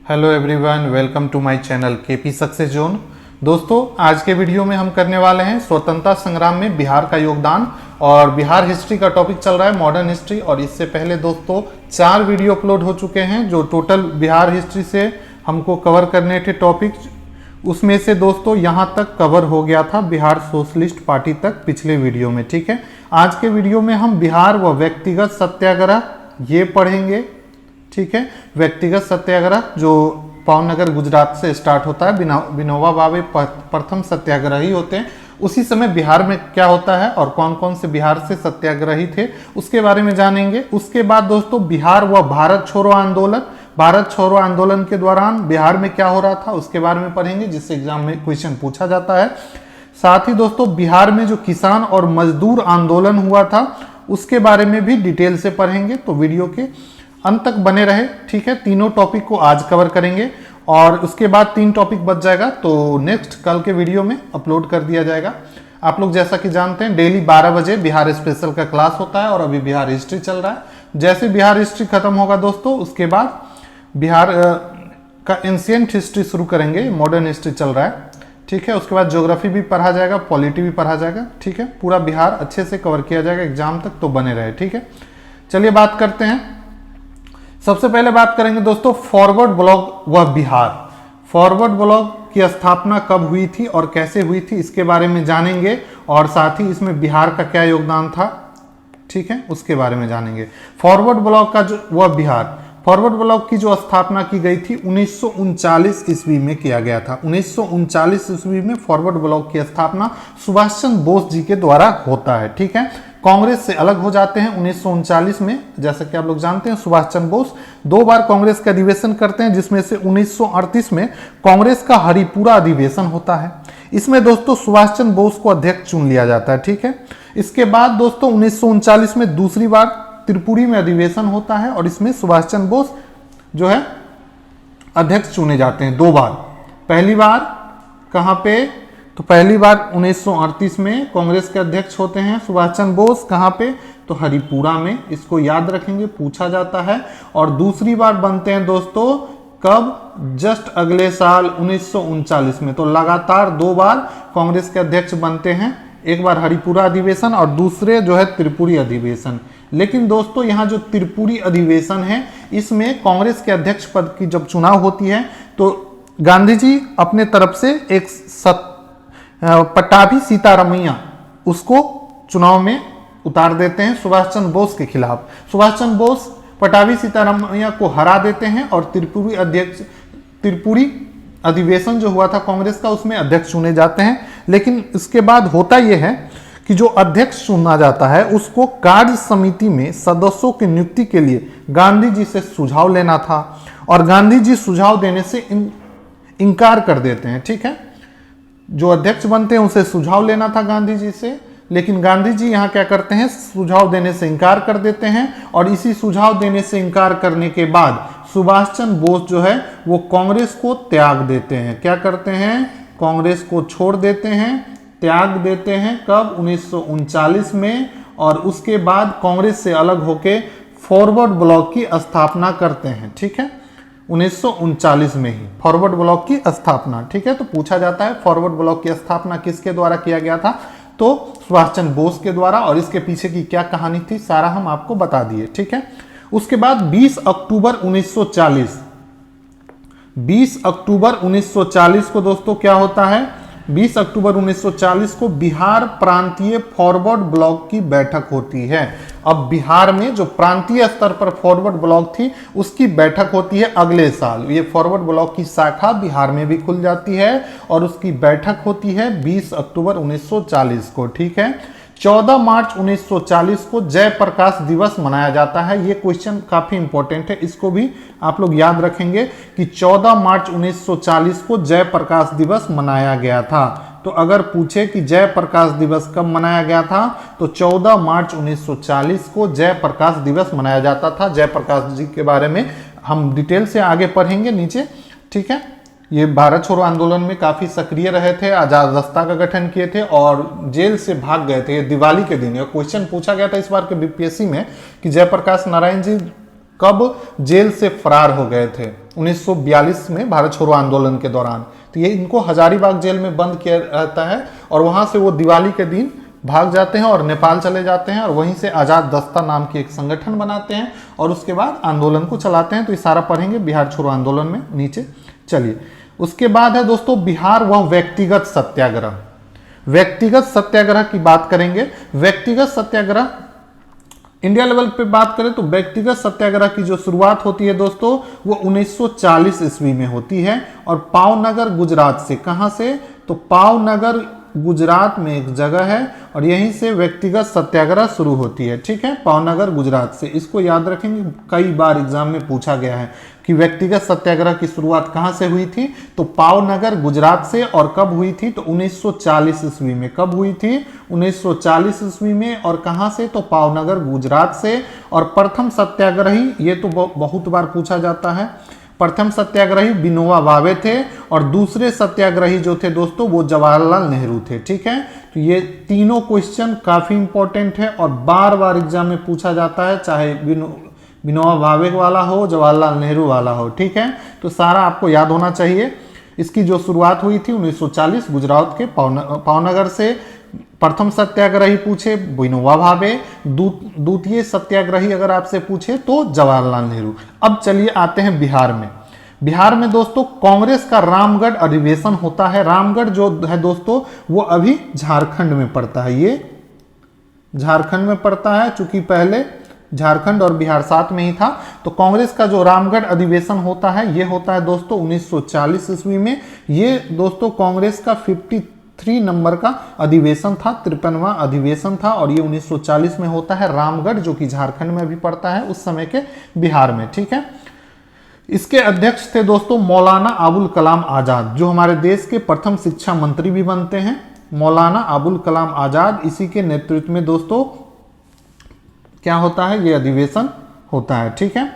Hello everyone, welcome to my channel KP success zone. दोस्तों, आज के वीडियो में हम करने वाले हैं स्वतंत्रता संग्राम में बिहार का योगदान और बिहार हिस्ट्री का टॉपिक चल रहा है मॉडर्न हिस्ट्री। और इससे पहले दोस्तों 4 वीडियो अपलोड हो चुके हैं जो टोटल बिहार हिस्ट्री से हमको कवर करने थे टॉपिक। उसमें से दोस्तों यहाँ तक कवर हो गया था बिहार सोशलिस्ट पार्टी तक पिछले वीडियो में। ठीक है, आज के वीडियो में हम बिहार व व्यक्तिगत सत्याग्रह ये पढ़ेंगे। ठीक है, व्यक्तिगत सत्याग्रह जो भावनगर गुजरात से स्टार्ट होता है, विनोबा भावे प्रथम सत्याग्रही होते हैं। उसी समय बिहार में क्या होता है और कौन कौन से बिहार से सत्याग्रही थे उसके बारे में जानेंगे। उसके बाद दोस्तों बिहार व भारत छोड़ो आंदोलन, भारत छोड़ो आंदोलन के दौरान बिहार में क्या हो रहा था उसके बारे में पढ़ेंगे, जिससे एग्जाम में क्वेश्चन पूछा जाता है। साथ ही दोस्तों बिहार में जो किसान और मजदूर आंदोलन हुआ था उसके बारे में भी डिटेल से पढ़ेंगे, तो वीडियो के अंत तक बने रहे। ठीक है, तीनों टॉपिक को आज कवर करेंगे और उसके बाद 3 टॉपिक बच जाएगा तो नेक्स्ट कल के वीडियो में अपलोड कर दिया जाएगा। आप लोग जैसा कि जानते हैं डेली 12 बजे बिहार स्पेशल का क्लास होता है और अभी बिहार हिस्ट्री चल रहा है। जैसे बिहार हिस्ट्री खत्म होगा दोस्तों उसके बाद बिहार का एंशिएंट हिस्ट्री शुरू करेंगे, मॉडर्न हिस्ट्री चल रहा है। ठीक है, उसके बाद ज्योग्राफी भी पढ़ा जाएगा, पॉलिटी भी पढ़ा जाएगा। ठीक है, पूरा बिहार अच्छे से कवर किया जाएगा एग्जाम तक, तो बने रहे। ठीक है, चलिए बात करते हैं। सबसे पहले बात करेंगे दोस्तों फॉरवर्ड ब्लॉक व बिहार। फॉरवर्ड ब्लॉक की स्थापना कब हुई थी और कैसे हुई थी इसके बारे में जानेंगे और साथ ही इसमें बिहार का क्या योगदान था, ठीक है, उसके बारे में जानेंगे। फॉरवर्ड ब्लॉक का जो वह बिहार, फॉरवर्ड ब्लॉक की जो स्थापना की गई थी 1939 ईस्वी में किया गया था। 1939 ईस्वी में फॉरवर्ड ब्लॉक की स्थापना सुभाष चंद्र बोस जी के द्वारा होता है। ठीक है, कांग्रेस से अलग हो जाते हैं 1939 में। जैसा कि आप लोग जानते हैं सुभाष चंद्र बोस 2 बार कांग्रेस का अधिवेशन करते हैं, जिसमें से 1938 में कांग्रेस का हरिपुरा अधिवेशन होता है। इसमें दोस्तों सुभाष चंद्र बोस को अध्यक्ष चुन लिया जाता है। ठीक है, इसके बाद दोस्तों 1939 में दूसरी बार त्रिपुरी में अधिवेशन होता है और इसमें सुभाष चंद्र बोस जो है अध्यक्ष चुने जाते हैं 2 बार। पहली बार कहां पे, तो पहली बार 1938 में कांग्रेस के अध्यक्ष होते हैं सुभाष चंद्र बोस, कहां पे, तो हरिपुरा में। इसको याद रखेंगे, पूछा जाता है। और दूसरी बार बनते हैं दोस्तों कब, जस्ट अगले साल 1939 में। तो लगातार 2 बार कांग्रेस के अध्यक्ष बनते हैं, एक बार हरिपुरा अधिवेशन और दूसरे जो है त्रिपुरी अधिवेशन। लेकिन दोस्तों यहाँ जो त्रिपुरी अधिवेशन है इसमें कांग्रेस के अध्यक्ष पद की जब चुनाव होती है तो गांधी जी अपने तरफ से एक पट्टाभी सीतारमैया उसको चुनाव में उतार देते हैं सुभाष चंद्र बोस के खिलाफ। सुभाष चंद्र बोस पट्टाभी सीतारमैया को हरा देते हैं और त्रिपुरी अधिवेशन जो हुआ था कांग्रेस का उसमें अध्यक्ष चुने जाते हैं। लेकिन इसके बाद होता यह है कि जो अध्यक्ष चुना जाता है उसको कार्य समिति में सदस्यों की नियुक्ति के लिए गांधी जी से सुझाव लेना था और गांधी जी सुझाव देने से इनकार कर देते हैं। ठीक है, जो अध्यक्ष बनते हैं उसे सुझाव लेना था गांधी जी से, लेकिन गांधी जी यहाँ क्या करते हैं, सुझाव देने से इनकार कर देते हैं। और इसी सुझाव देने से इनकार करने के बाद सुभाष चंद्र बोस जो है वो कांग्रेस को त्याग देते हैं। क्या करते हैं, कांग्रेस को छोड़ देते हैं, त्याग देते हैं। कब, 1939 में। और उसके बाद कांग्रेस से अलग होके फॉरवर्ड ब्लॉक की स्थापना करते हैं। ठीक है, 1939 में ही फॉरवर्ड ब्लॉक की स्थापना। ठीक है, तो पूछा जाता है फॉरवर्ड ब्लॉक की स्थापना किसके द्वारा किया गया था, तो सुभाष चंद्र बोस के द्वारा। और इसके पीछे की क्या कहानी थी सारा हम आपको बता दिए। ठीक है, उसके बाद 20 अक्टूबर 1940, 20 अक्टूबर 1940 को दोस्तों क्या होता है, 20 अक्टूबर 1940 को बिहार प्रांतीय फॉरवर्ड ब्लॉक की बैठक होती है। अब बिहार में जो प्रांतीय स्तर पर फॉरवर्ड ब्लॉक थी उसकी बैठक होती है अगले साल। ये फॉरवर्ड ब्लॉक की शाखा बिहार में भी खुल जाती है और उसकी बैठक होती है 20 अक्टूबर 1940 को। ठीक है, 14 मार्च 1940 को जयप्रकाश दिवस मनाया जाता है। ये क्वेश्चन काफी इंपॉर्टेंट है, इसको भी आप लोग याद रखेंगे कि 14 मार्च 1940 को जयप्रकाश दिवस मनाया गया था। तो अगर पूछे कि जयप्रकाश दिवस कब मनाया गया था तो 14 मार्च 1940 को जयप्रकाश दिवस मनाया जाता था। जयप्रकाश जी के बारे में हम डिटेल से आगे पढ़ेंगे नीचे। ठीक है, ये भारत छोड़ो आंदोलन में काफी सक्रिय रहे थे, आजाद रास्ता का गठन किए थे और जेल से भाग गए थे। ये दिवाली के दिन क्वेश्चन पूछा गया था इस बार के बीपीएससी में कि जयप्रकाश नारायण जी कब जेल से फरार हो गए थे? 1942 में भारत छोड़ो आंदोलन के दौरान। तो ये इनको हजारीबाग जेल में बंद किया रहता है और वहां से वो दिवाली के दिन भाग जाते हैं और नेपाल चले जाते हैं और वहीं से आजाद दस्ता नाम की एक संगठन बनाते हैं और उसके बाद आंदोलन को चलाते हैं। तो ये सारा पढ़ेंगे बिहार छोड़ो आंदोलन में नीचे। चलिए, उसके बाद है दोस्तों बिहार वह व्यक्तिगत सत्याग्रह। व्यक्तिगत सत्याग्रह की बात करेंगे। व्यक्तिगत सत्याग्रह इंडिया लेवल पे बात करें तो व्यक्तिगत सत्याग्रह की जो शुरुआत होती है दोस्तों वो 1940 ईस्वी में होती है और पावनगर गुजरात से। कहां से? तो पावनगर गुजरात में एक जगह है और यहीं से व्यक्तिगत सत्याग्रह शुरू होती है। ठीक है, पावनगर गुजरात से। इसको याद रखेंगे, कई बार एग्जाम में पूछा गया है कि व्यक्तिगत सत्याग्रह की शुरुआत कहां से हुई थी? तो पावनगर गुजरात से। और कब हुई थी? तो 1940 ईस्वी में। कब हुई थी? 1940 ईस्वी में। और कहां से? तो पावनगर गुजरात से। और प्रथम सत्याग्रही, ये तो बहुत बार पूछा जाता है, प्रथम सत्याग्रही विनोबा भावे थे और दूसरे सत्याग्रही जो थे दोस्तों वो जवाहरलाल नेहरू थे। ठीक है, तो ये तीनों क्वेश्चन काफी इंपॉर्टेंट है और बार बार एग्जाम में पूछा जाता है, चाहे विनोबा भावे वाला हो, जवाहरलाल नेहरू वाला हो। ठीक है, तो सारा आपको याद होना चाहिए। इसकी जो शुरुआत हुई थी 1940 गुजरात के पावनगर से। प्रथम सत्याग्रही पूछे विनोबा भावे, द्वितीय सत्याग्रही अगर आपसे पूछे तो जवाहरलाल नेहरू। अब चलिए आते हैं बिहार में। बिहार में दोस्तों कांग्रेस का रामगढ़ अधिवेशन होता है। रामगढ़ जो है दोस्तों वो अभी झारखंड में पड़ता है। ये झारखंड में पड़ता है, चूंकि पहले झारखंड और बिहार साथ में ही था। तो कांग्रेस का जो रामगढ़ अधिवेशन होता है ये होता है दोस्तों 1940 ईस्वी में। ये दोस्तों कांग्रेस का 53 नंबर का अधिवेशन था, 53वां अधिवेशन था और ये 1940 में होता है। रामगढ़ जो कि झारखंड में भी पड़ता है उस समय के बिहार में। ठीक है, इसके अध्यक्ष थे दोस्तों मौलाना अबुल कलाम आजाद, जो हमारे देश के प्रथम शिक्षा मंत्री भी बनते हैं। मौलाना अबुल कलाम आजाद, इसी के नेतृत्व में दोस्तों क्या होता है? ये अधिवेशन होता है। ठीक है,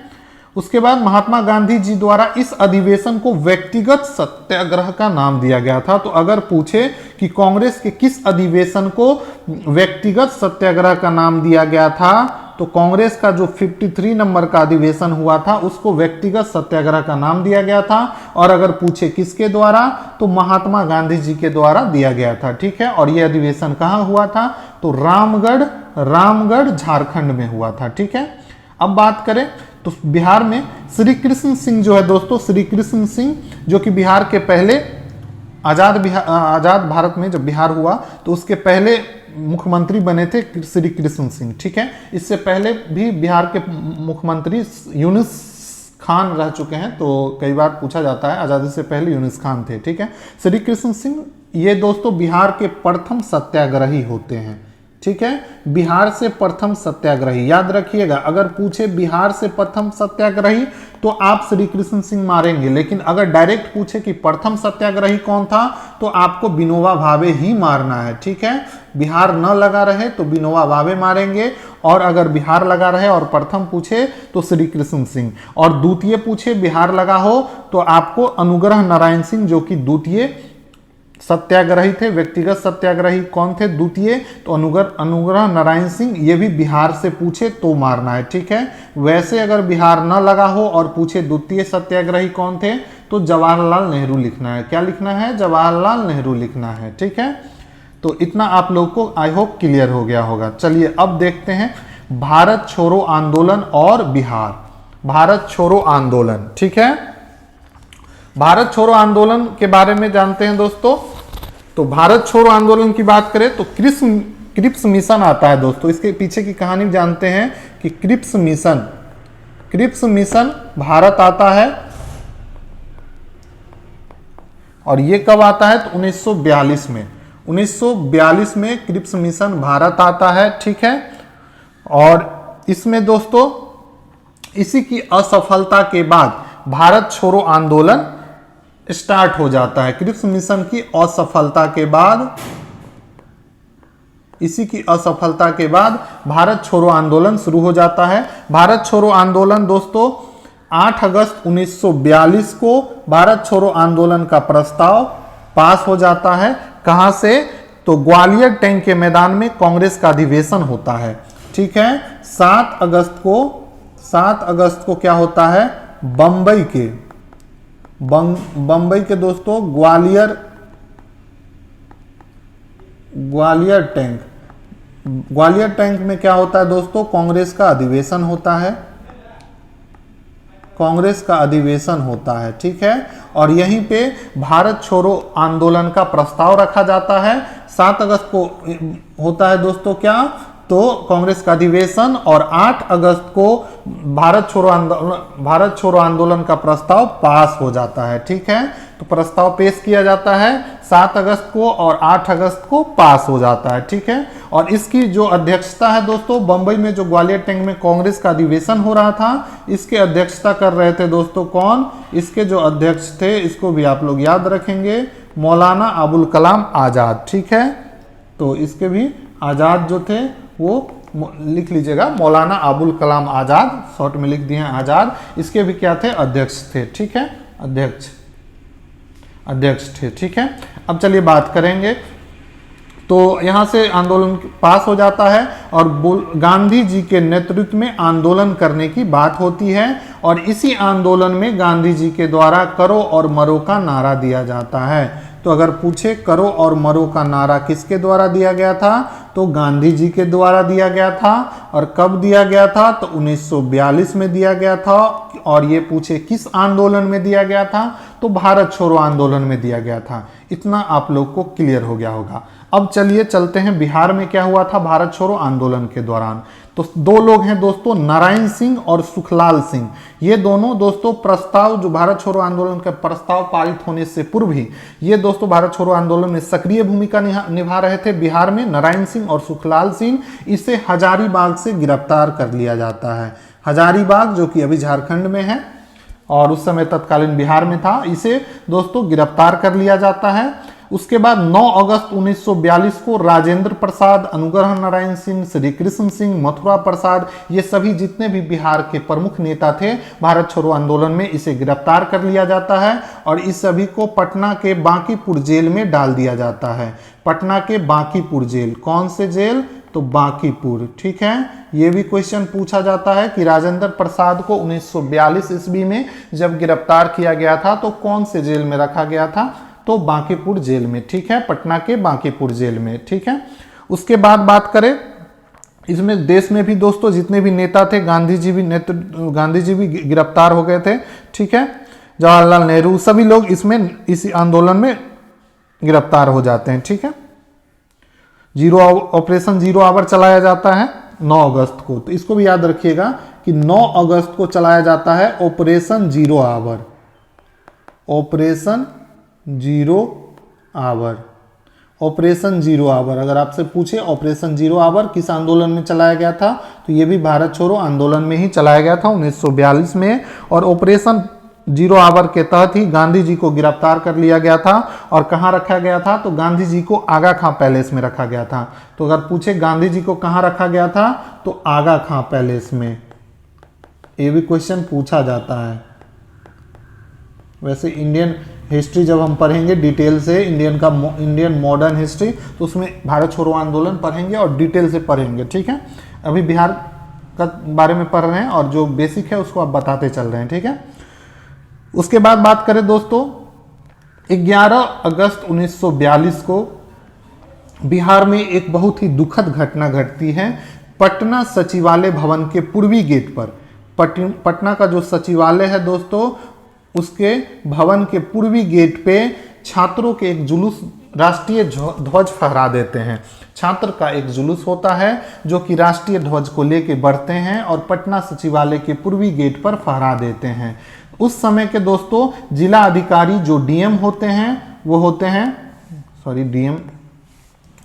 उसके बाद महात्मा गांधी जी द्वारा इस अधिवेशन को व्यक्तिगत सत्याग्रह का नाम दिया गया था। तो अगर पूछे कि कांग्रेस के किस अधिवेशन को व्यक्तिगत सत्याग्रह का नाम दिया गया था, तो कांग्रेस का जो 53 नंबर का अधिवेशन हुआ था उसको व्यक्तिगत सत्याग्रह का नाम दिया गया था। और अगर पूछे किसके द्वारा, तो महात्मा गांधी जी के द्वारा दिया गया था। ठीक है, और यह अधिवेशन कहाँ हुआ था? तो रामगढ़ झारखंड में हुआ था। ठीक है, अब बात करें तो बिहार में श्री कृष्ण सिंह जो है दोस्तों, श्री कृष्ण सिंह जो कि बिहार के पहले आजाद भारत में जब बिहार हुआ तो उसके पहले मुख्यमंत्री बने थे श्री कृष्ण सिंह। ठीक है, इससे पहले भी बिहार के मुख्यमंत्री यूनुस खान रह चुके हैं, तो कई बार पूछा जाता है आजादी से पहले यूनुस खान थे। ठीक है, श्री कृष्ण सिंह ये दोस्तों बिहार के प्रथम सत्याग्रही होते हैं। ठीक है, बिहार से प्रथम सत्याग्रही याद रखिएगा। अगर पूछे बिहार से प्रथम सत्याग्रही तो आप श्री कृष्ण सिंह मारेंगे, लेकिन अगर डायरेक्ट पूछे कि प्रथम सत्याग्रही कौन था तो आपको विनोबा भावे ही मारना है। ठीक है, बिहार न लगा रहे तो विनोबा भावे मारेंगे, और अगर बिहार लगा रहे और प्रथम पूछे तो श्री कृष्ण सिंह, और द्वितीय पूछे बिहार लगा हो तो आपको अनुग्रह नारायण सिंह जो कि द्वितीय सत्याग्रही थे। व्यक्तिगत सत्याग्रही कौन थे? द्वितीय, तो अनुग्रह नारायण सिंह, ये भी बिहार से पूछे तो मारना है। ठीक है, वैसे अगर बिहार न लगा हो और पूछे द्वितीय सत्याग्रही कौन थे तो जवाहरलाल नेहरू लिखना है। क्या लिखना है? जवाहरलाल नेहरू लिखना है। ठीक है, तो इतना आप लोग को आई होप क्लियर हो गया होगा। चलिए अब देखते हैं भारत छोड़ो आंदोलन और बिहार। भारत छोड़ो आंदोलन, ठीक है, भारत छोड़ो आंदोलन के बारे में जानते हैं दोस्तों। तो भारत छोड़ो आंदोलन की बात करें तो क्रिप्स मिशन आता है दोस्तों। इसके पीछे की कहानी जानते हैं कि क्रिप्स मिशन भारत आता है, और ये कब आता है? तो 1942 में। 1942 में क्रिप्स मिशन भारत आता है। ठीक है, और इसमें दोस्तों इसी की असफलता के बाद भारत छोड़ो आंदोलन स्टार्ट हो जाता है। क्रिप्स मिशन की असफलता के बाद, इसी की असफलता के बाद भारत छोड़ो आंदोलन शुरू हो जाता है। भारत छोड़ो आंदोलन दोस्तों 8 अगस्त 1942 को भारत छोड़ो आंदोलन का प्रस्ताव पास हो जाता है। कहां से? तो ग्वालियर टैंक के मैदान में कांग्रेस का अधिवेशन होता है। ठीक है, 7 अगस्त को 7 अगस्त को क्या होता है, बंबई के दोस्तों ग्वालियर टैंक में क्या होता है दोस्तों, कांग्रेस का अधिवेशन होता है, ठीक है। और यहीं पे भारत छोड़ो आंदोलन का प्रस्ताव रखा जाता है। 7 अगस्त को होता है दोस्तों क्या, तो कांग्रेस का अधिवेशन, और 8 अगस्त को भारत छोड़ो आंदोलन का प्रस्ताव पास हो जाता है, ठीक है। तो प्रस्ताव पेश किया जाता है 7 अगस्त को और 8 अगस्त को पास हो जाता है, ठीक है। और इसकी जो अध्यक्षता है दोस्तों, बंबई में जो ग्वालियर टैंक में कांग्रेस का अधिवेशन हो रहा था, इसके अध्यक्षता कर रहे थे दोस्तों कौन, इसके जो अध्यक्ष थे, इसको भी आप लोग याद रखेंगे, मौलाना अबुल कलाम आजाद, ठीक है। तो इसके भी आजाद जो थे वो लिख लीजिएगा, मौलाना अबुल कलाम आजाद, शॉर्ट में लिख दिए हैं आजाद। इसके भी क्या थे, अध्यक्ष थे, ठीक है, अध्यक्ष थे, ठीक है। अब चलिए बात करेंगे, तो यहां से आंदोलन पास हो जाता है और गांधी जी के नेतृत्व में आंदोलन करने की बात होती है, और इसी आंदोलन में गांधी जी के द्वारा करो और मरो का नारा दिया जाता है। तो अगर पूछे करो और मरो का नारा किसके द्वारा दिया गया था, तो गांधी जी के द्वारा दिया गया था। और कब दिया गया था, तो 1942 में दिया गया था। और ये पूछे किस आंदोलन में दिया गया था, तो भारत छोड़ो आंदोलन में दिया गया था। इतना आप लोग को क्लियर हो गया होगा। अब चलिए चलते हैं बिहार में क्या हुआ था भारत छोड़ो आंदोलन के दौरान। तो 2 लोग हैं दोस्तों, नारायण सिंह और सुखलाल सिंह। ये दोनों दोस्तों प्रस्ताव, जो भारत छोड़ो आंदोलन का प्रस्ताव पारित होने से पूर्व ही ये दोस्तों भारत छोड़ो आंदोलन में सक्रिय भूमिका निभा रहे थे। बिहार में नारायण सिंह और सुखलाल सिंह, इसे हजारीबाग से गिरफ्तार कर लिया जाता है। हजारीबाग जो कि अभी झारखंड में है और उस समय तत्कालीन बिहार में था, इसे दोस्तों गिरफ्तार कर लिया जाता है। उसके बाद 9 अगस्त 1942 को राजेंद्र प्रसाद, अनुग्रह नारायण सिंह, श्री कृष्ण सिंह, मथुरा प्रसाद, ये सभी जितने भी बिहार के प्रमुख नेता थे भारत छोड़ो आंदोलन में, इसे गिरफ्तार कर लिया जाता है और इस सभी को पटना के बांकीपुर जेल में डाल दिया जाता है। पटना के बांकीपुर जेल, कौन से जेल, तो बांकीपुर, ठीक है। ये भी क्वेश्चन पूछा जाता है कि राजेंद्र प्रसाद को 1942 ईस्वी में जब गिरफ्तार किया गया था तो कौन से जेल में रखा गया था, तो बांकीपुर जेल में, ठीक है, पटना के बांकीपुर जेल में, ठीक है। उसके बाद बात करें, इसमें देश में भी दोस्तों जितने भी नेता थे, गांधी जी भी गिरफ्तार हो गए थे, ठीक है। जवाहरलाल नेहरू, सभी लोग इसमें इसी आंदोलन में गिरफ्तार हो जाते हैं, ठीक है। ऑपरेशन जीरो आवर चलाया जाता है 9 अगस्त को, तो इसको भी याद रखिएगा कि 9 अगस्त को चलाया जाता है operation zero hour. Operation zero hour अगर आपसे पूछे ऑपरेशन जीरो आवर किस आंदोलन में चलाया गया था, तो ये भी भारत छोड़ो आंदोलन में ही चलाया गया था 1942 में। और ऑपरेशन जीरो आवर के तहत ही गांधी जी को गिरफ्तार कर लिया गया था। और कहां रखा गया था, तो गांधी जी को आगा खां पैलेस में रखा गया था। तो अगर पूछे गांधी जी को कहां रखा गया था, तो आगा खां पैलेस में, ये भी क्वेश्चन पूछा जाता है। वैसे इंडियन हिस्ट्री जब हम पढ़ेंगे डिटेल से, इंडियन मॉडर्न हिस्ट्री, तो उसमें भारत छोड़ो आंदोलन पढ़ेंगे और डिटेल से पढ़ेंगे, ठीक है। अभी बिहार का बारे में पढ़ रहे हैं और जो बेसिक है उसको आप बताते चल रहे हैं, ठीक है। उसके बाद बात करें दोस्तों, 11 अगस्त 1942 को बिहार में एक बहुत ही दुखद घटना घटती है। पटना सचिवालय भवन के पूर्वी गेट पर, पटना का जो सचिवालय है दोस्तों, उसके भवन के पूर्वी गेट पे छात्रों के एक जुलूस, राष्ट्रीय ध्वज फहरा देते हैं। छात्र का एक जुलूस होता है जो कि राष्ट्रीय ध्वज को लेके बढ़ते हैं और पटना सचिवालय के पूर्वी गेट पर फहरा देते हैं। उस समय के दोस्तों जिला अधिकारी जो डीएम होते हैं, वो होते हैं डीएम,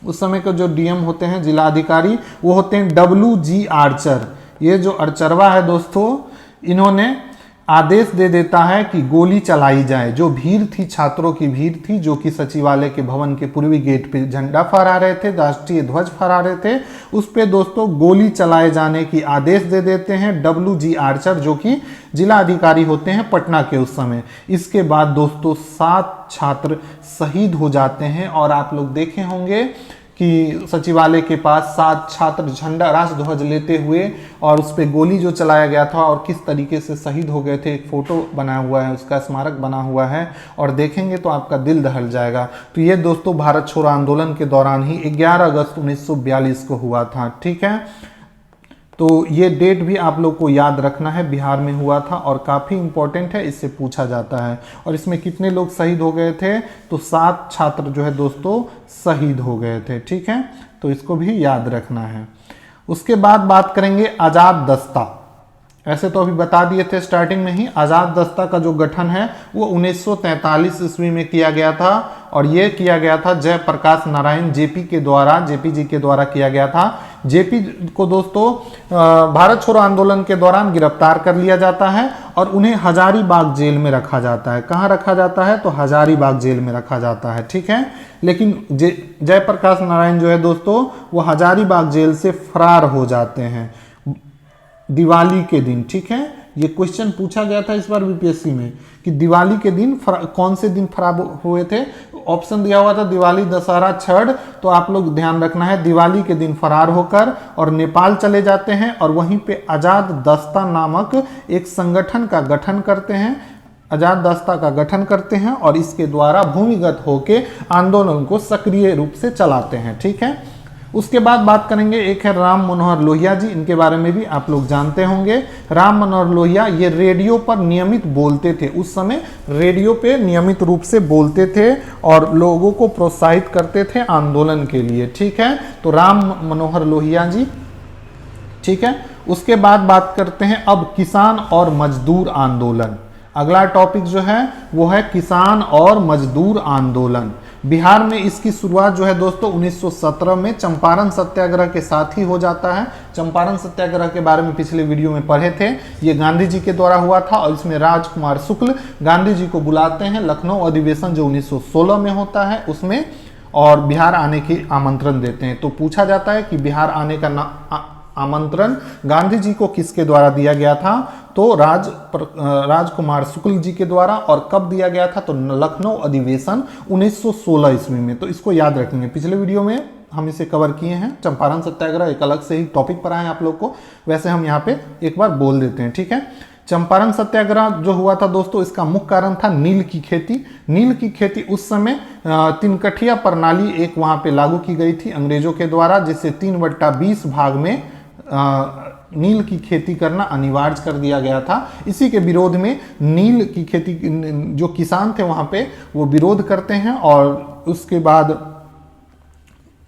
उस समय के जो डीएम होते हैं जिला अधिकारी, वो होते हैं WG आर्चर। ये जो आर्चरवा है दोस्तों, इन्होंने आदेश दे देता है कि गोली चलाई जाए। जो भीड़ थी, छात्रों की भीड़ थी जो कि सचिवालय के भवन के पूर्वी गेट पे झंडा फहरा रहे थे, राष्ट्रीय ध्वज फहरा रहे थे, उस पे दोस्तों गोली चलाए जाने की आदेश दे देते हैं WG आर्चर, जो कि जिला अधिकारी होते हैं पटना के उस समय। इसके बाद दोस्तों 7 छात्र शहीद हो जाते हैं। और आप लोग देखे होंगे कि सचिवालय के पास 7 छात्र झंडा राष्ट्रध्वज लेते हुए और उस पर गोली जो चलाया गया था और किस तरीके से शहीद हो गए थे, एक फोटो बना हुआ है, उसका स्मारक बना हुआ है और देखेंगे तो आपका दिल दहल जाएगा। तो ये दोस्तों भारत छोड़ो आंदोलन के दौरान ही 11 अगस्त 1942 को हुआ था। ठीक है, तो ये डेट भी आप लोग को याद रखना है, बिहार में हुआ था और काफ़ी इंपॉर्टेंट है, इससे पूछा जाता है। और इसमें कितने लोग शहीद हो गए थे, तो 7 छात्र जो है दोस्तों शहीद हो गए थे। ठीक है, तो इसको भी याद रखना है। उसके बाद बात करेंगे आज़ाद दस्ता। ऐसे तो अभी बता दिए थे स्टार्टिंग में ही, आज़ाद दस्ता का जो गठन है वो 1943 ईस्वी में किया गया था और ये किया गया था जयप्रकाश नारायण जेपी जी के द्वारा किया गया था। जेपी को दोस्तों भारत छोड़ो आंदोलन के दौरान गिरफ्तार कर लिया जाता है और उन्हें हजारीबाग जेल में रखा जाता है। कहाँ रखा जाता है, तो हजारीबाग जेल में रखा जाता है। ठीक है, लेकिन जयप्रकाश नारायण जो है दोस्तों वो हजारीबाग जेल से फरार हो जाते हैं दिवाली के दिन। ठीक है, ये क्वेश्चन पूछा गया था इस बार बीपीएससी में कि दिवाली के दिन कौन से दिन फरार हुए थे। ऑप्शन दिया हुआ था दिवाली, दशहरा, छठ, तो आप लोग ध्यान रखना है दिवाली के दिन फरार होकर और नेपाल चले जाते हैं और वहीं पे आज़ाद दस्ता नामक एक संगठन का गठन करते हैं, आज़ाद दस्ता का गठन करते हैं और इसके द्वारा भूमिगत होके आंदोलन को सक्रिय रूप से चलाते हैं। ठीक है, उसके बाद बात करेंगे, एक है राम मनोहर लोहिया जी, इनके बारे में भी आप लोग जानते होंगे। राम मनोहर लोहिया ये रेडियो पर नियमित बोलते थे, उस समय रेडियो पे नियमित रूप से बोलते थे और लोगों को प्रोत्साहित करते थे आंदोलन के लिए। ठीक है, तो राम मनोहर लोहिया जी। ठीक है, उसके बाद बात करते हैं अब किसान और मजदूर आंदोलन। अगला टॉपिक जो है वो है किसान और मजदूर आंदोलन। बिहार में इसकी शुरुआत जो है दोस्तों 1917 में चंपारण सत्याग्रह के साथ ही हो जाता है। चंपारण सत्याग्रह के बारे में पिछले वीडियो में पढ़े थे, ये गांधी जी के द्वारा हुआ था और इसमें राजकुमार शुक्ल गांधी जी को बुलाते हैं लखनऊ अधिवेशन जो 1916 में होता है उसमें, और बिहार आने की आमंत्रण देते हैं। तो पूछा जाता है कि बिहार आने का आमंत्रण गांधी जी को किसके द्वारा दिया गया था, तो राजकुमार शुक्ल जी के द्वारा। और कब दिया गया था, तो लखनऊ अधिवेशन 1916 ईस्वी में। तो इसको याद रखेंगे, पिछले वीडियो में हम इसे कवर किए हैं। चंपारण सत्याग्रह एक अलग से ही टॉपिक पर आए आप लोग को, वैसे हम यहाँ पे एक बार बोल देते हैं। ठीक है, चंपारण सत्याग्रह जो हुआ था दोस्तों, इसका मुख्य कारण था नील की खेती। नील की खेती उस समय 3 कठिया प्रणाली एक वहां पे लागू की गई थी अंग्रेजों के द्वारा, जिससे 3/20 भाग में नील की खेती करना अनिवार्य कर दिया गया था। इसी के विरोध में नील की खेती जो किसान थे वहां पे वो विरोध करते हैं और उसके बाद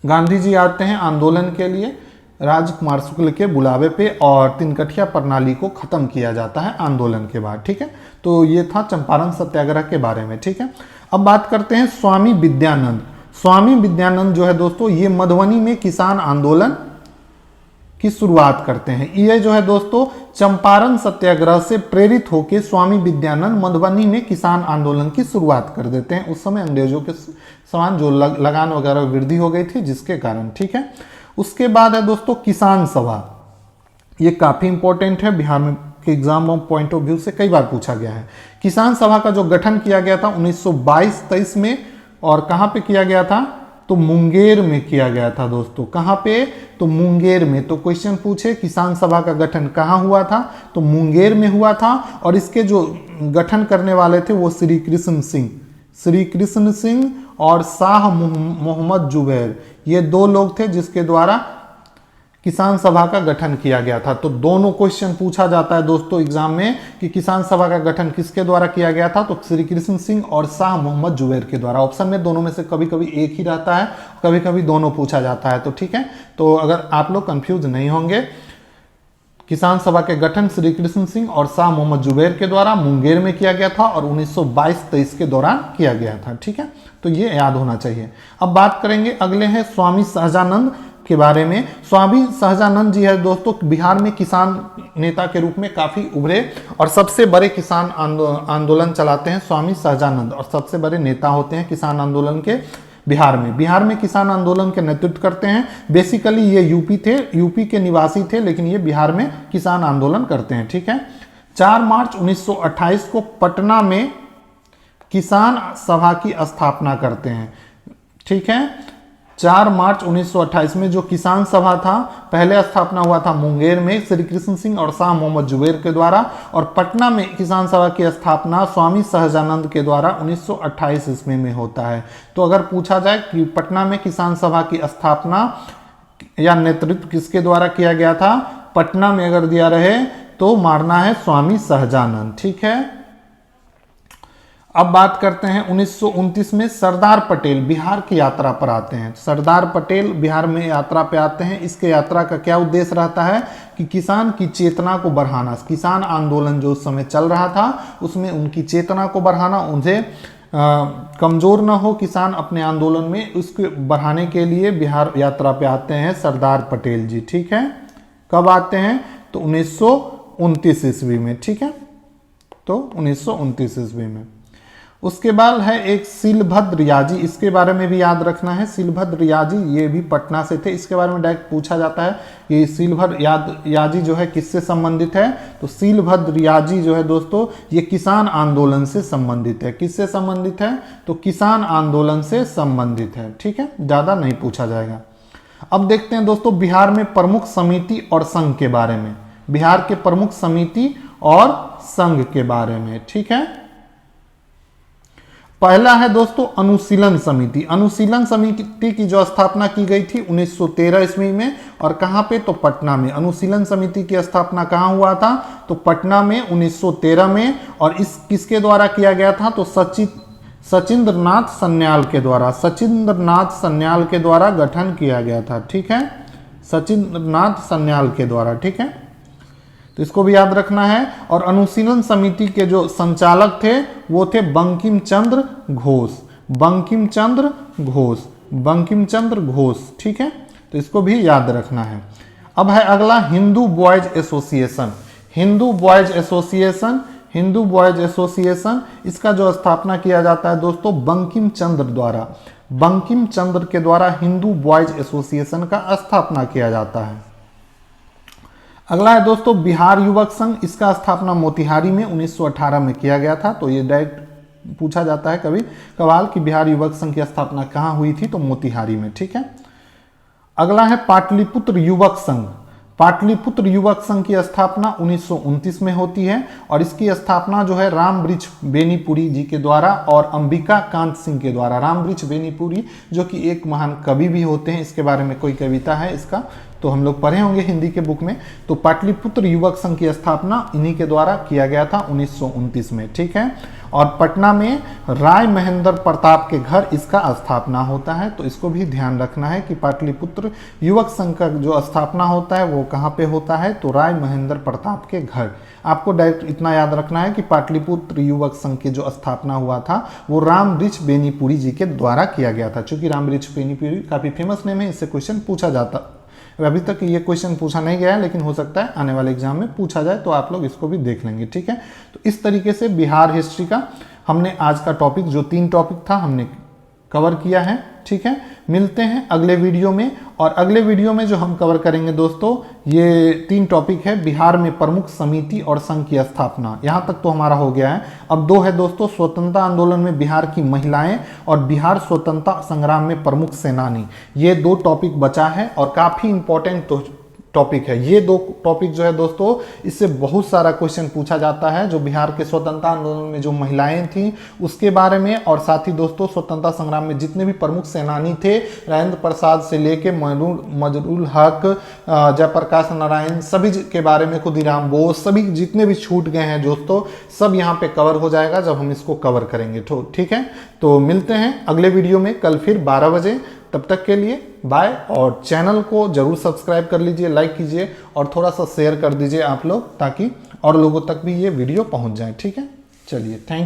गांधी जी आते हैं आंदोलन के लिए राजकुमार शुक्ल के बुलावे पे और 3 कठिया प्रणाली को खत्म किया जाता है आंदोलन के बाद। ठीक है, तो ये था चंपारण सत्याग्रह के बारे में। ठीक है, अब बात करते हैं स्वामी विद्यानंद। स्वामी विद्यानंद जो है दोस्तों ये मधुबनी में किसान आंदोलन की शुरुआत करते हैं। ये जो है दोस्तों चंपारण सत्याग्रह से प्रेरित होकर स्वामी विद्यानंद मधुबनी में किसान आंदोलन की शुरुआत कर देते हैं। उस समय अंग्रेजों के समान जो लगान वगैरह वृद्धि हो गई थी जिसके कारण। ठीक है, उसके बाद है दोस्तों किसान सभा। ये काफी इंपॉर्टेंट है, बिहार में के एग्जाम पॉइंट ऑफ व्यू से कई बार पूछा गया है। किसान सभा का जो गठन किया गया था 1922-23 में, और कहां पे किया गया था, तो मुंगेर में किया गया था दोस्तों। कहां पे, तो मुंगेर में। तो क्वेश्चन पूछे किसान सभा का गठन कहां हुआ था, तो मुंगेर में हुआ था। और इसके जो गठन करने वाले थे वो श्री कृष्ण सिंह और शाह मोहम्मद जुबैर, ये 2 लोग थे जिसके द्वारा किसान सभा का गठन किया गया था। तो दोनों क्वेश्चन पूछा जाता है दोस्तों एग्जाम में कि किसान सभा का गठन किसके द्वारा किया गया था, तो श्री कृष्ण सिंह और शाह मोहम्मद जुबैर के द्वारा। ऑप्शन में दोनों में से कभी कभी एक ही रहता है, कभी कभी दोनों पूछा जाता है। तो ठीक है, तो अगर आप लोग कंफ्यूज नहीं होंगे, किसान सभा के गठन श्री कृष्ण सिंह और शाह मोहम्मद जुबैर के द्वारा मुंगेर में किया गया था और 1922-23 के दौरान किया गया था। ठीक है, तो ये याद होना चाहिए। अब बात करेंगे, अगले हैं स्वामी सहजानंद के बारे में। स्वामी सहजानंद जी है दोस्तों बिहार में किसान नेता के रूप में काफी उभरे और सबसे बड़े किसान आंदोलन चलाते हैं स्वामी सहजानंद, और सबसे बड़े नेता होते हैं किसान आंदोलन के बिहार में किसान आंदोलन के नेतृत्व करते हैं। बेसिकली ये यूपी के निवासी थे, लेकिन ये बिहार में किसान आंदोलन करते हैं। ठीक है, 4 मार्च 1928 को पटना में किसान सभा की स्थापना करते हैं। ठीक है, 4 मार्च 1928 में जो किसान सभा था, पहले स्थापना हुआ था मुंगेर में श्री कृष्ण सिंह और शाह मोहम्मद जुबैर के द्वारा, और पटना में किसान सभा की स्थापना स्वामी सहजानंद के द्वारा 1928 ईस्वी में होता है। तो अगर पूछा जाए कि पटना में किसान सभा की स्थापना या नेतृत्व किसके द्वारा किया गया था, पटना में अगर दिया रहे तो मारना है स्वामी सहजानंद। ठीक है, अब बात करते हैं 1929 में सरदार पटेल बिहार की यात्रा पर आते हैं। सरदार पटेल बिहार में यात्रा पे आते हैं। इसके यात्रा का क्या उद्देश्य रहता है कि किसान की चेतना को बढ़ाना, किसान आंदोलन जो उस समय चल रहा था उसमें उनकी चेतना को बढ़ाना, उन्हें कमजोर ना हो किसान अपने आंदोलन में, उसको बढ़ाने के लिए बिहार यात्रा पे आते हैं सरदार पटेल जी। ठीक है, कब आते हैं तो 1929 ईस्वी में। ठीक है, तो 1929 ईस्वी में। उसके बाद है एक सीलभद्र याजी, इसके बारे में भी याद रखना है। सीलभद्र याजी ये भी पटना से थे। इसके बारे में डायरेक्ट पूछा जाता है कि सीलभद्र याजी जो है किससे संबंधित है, तो सीलभद्र याजी जो है दोस्तों ये किसान आंदोलन से संबंधित है। किससे संबंधित है, तो किसान आंदोलन से संबंधित है। ठीक है, ज्यादा नहीं पूछा जाएगा। अब देखते हैं दोस्तों बिहार में प्रमुख समिति और संघ के बारे में, बिहार के प्रमुख समिति और संघ के बारे में। ठीक है, पहला है दोस्तों अनुशीलन समिति। अनुशीलन समिति की जो स्थापना की गई थी 1913 ईस्वी में, और कहां पे, तो पटना में। अनुशीलन समिति की स्थापना कहां हुआ था, तो पटना में 1913 में। और इस किसके द्वारा किया गया था, तो सचिंद्रनाथ सन्याल के द्वारा, सचिंद्रनाथ सन्याल के द्वारा गठन किया गया था। ठीक है, सचिंद्रनाथ सन्याल के द्वारा। ठीक है, तो इसको भी याद रखना है। और अनुशीलन समिति के जो संचालक थे वो थे बंकिम चंद्र घोष, बंकिम चंद्र घोष, बंकिम चंद्र घोष। ठीक है, तो इसको भी याद रखना है। अब है अगला Hindu boys association. Hindu boys association, Hindu boys association, इसका जो स्थापना किया जाता है दोस्तों बंकिम चंद्र द्वारा, बंकिम चंद्र के द्वारा हिंदू बॉयज एसोसिएशन का स्थापना किया जाता है। अगला है दोस्तों बिहार युवक संघ। इसका स्थापना मोतिहारी में 1918 में किया गया था। तो ये डायरेक्ट पूछा जाता है कभी कभार कि बिहार युवक संघ की स्थापना कहाँ हुई थी, तो मोतिहारी में। ठीक है, अगला है पाटलिपुत्र युवक संघ। पाटलिपुत्र युवक संघ की स्थापना 1929 में होती है, और इसकी स्थापना जो है रामवृक्ष बेनीपुरी जी के द्वारा और अंबिका कांत सिंह के द्वारा। रामवृक्ष बेनीपुरी जो कि एक महान कवि भी होते हैं, इसके बारे में कोई कविता है इसका तो हम लोग पढ़े होंगे हिंदी के बुक में। तो पाटलिपुत्र युवक संघ की स्थापना इन्हीं के द्वारा किया गया था 1929 में। ठीक है, और पटना में राय महेंद्र प्रताप के घर इसका स्थापना होता है। तो इसको भी ध्यान रखना है कि पाटलिपुत्र युवक संघ का जो स्थापना होता है वो कहाँ पे होता है, तो राय महेंद्र प्रताप के घर। आपको डायरेक्ट इतना याद रखना है कि पाटलिपुत्र युवक संघ की जो स्थापना हुआ था वो रामवृक्ष बेनीपुरी जी के द्वारा किया गया था। चूंकि रामवृक्ष बेनीपुरी काफी फेमस नेम है, इससे क्वेश्चन पूछा जाता। अभी तक ये क्वेश्चन पूछा नहीं गया है, लेकिन हो सकता है आने वाले एग्जाम में पूछा जाए, तो आप लोग इसको भी देख लेंगे। ठीक है, तो इस तरीके से बिहार हिस्ट्री का हमने आज का टॉपिक, जो 3 टॉपिक था, हमने कवर किया है। ठीक है, मिलते हैं अगले वीडियो में। और अगले वीडियो में जो हम कवर करेंगे दोस्तों, ये 3 टॉपिक है बिहार में प्रमुख समिति और संघ की स्थापना। यहाँ तक तो हमारा हो गया है। अब 2 है दोस्तों स्वतंत्रता आंदोलन में बिहार की महिलाएं और बिहार स्वतंत्रता संग्राम में प्रमुख सेनानी। ये 2 टॉपिक बचा है और काफी इंपॉर्टेंट टॉपिक है। ये 2 टॉपिक जो है दोस्तों, इससे बहुत सारा क्वेश्चन पूछा जाता है, जो बिहार के स्वतंत्रता आंदोलन में जो महिलाएं थी उसके बारे में, और साथ ही दोस्तों स्वतंत्रता संग्राम में जितने भी प्रमुख सेनानी थे, राजेंद्र प्रसाद से लेके मजरूल हक, जयप्रकाश नारायण, सभी के बारे में, खुदीराम बोस, सभी जितने भी छूट गए हैं दोस्तों, सब यहाँ पे कवर हो जाएगा जब हम इसको कवर करेंगे। ठीक है, तो मिलते हैं अगले वीडियो में कल फिर 12 बजे। तब तक के लिए बाय, और चैनल को जरूर सब्सक्राइब कर लीजिए, लाइक कीजिए और थोड़ा सा शेयर कर दीजिए आप लोग, ताकि और लोगों तक भी ये वीडियो पहुंच जाए। ठीक है, चलिए, थैंक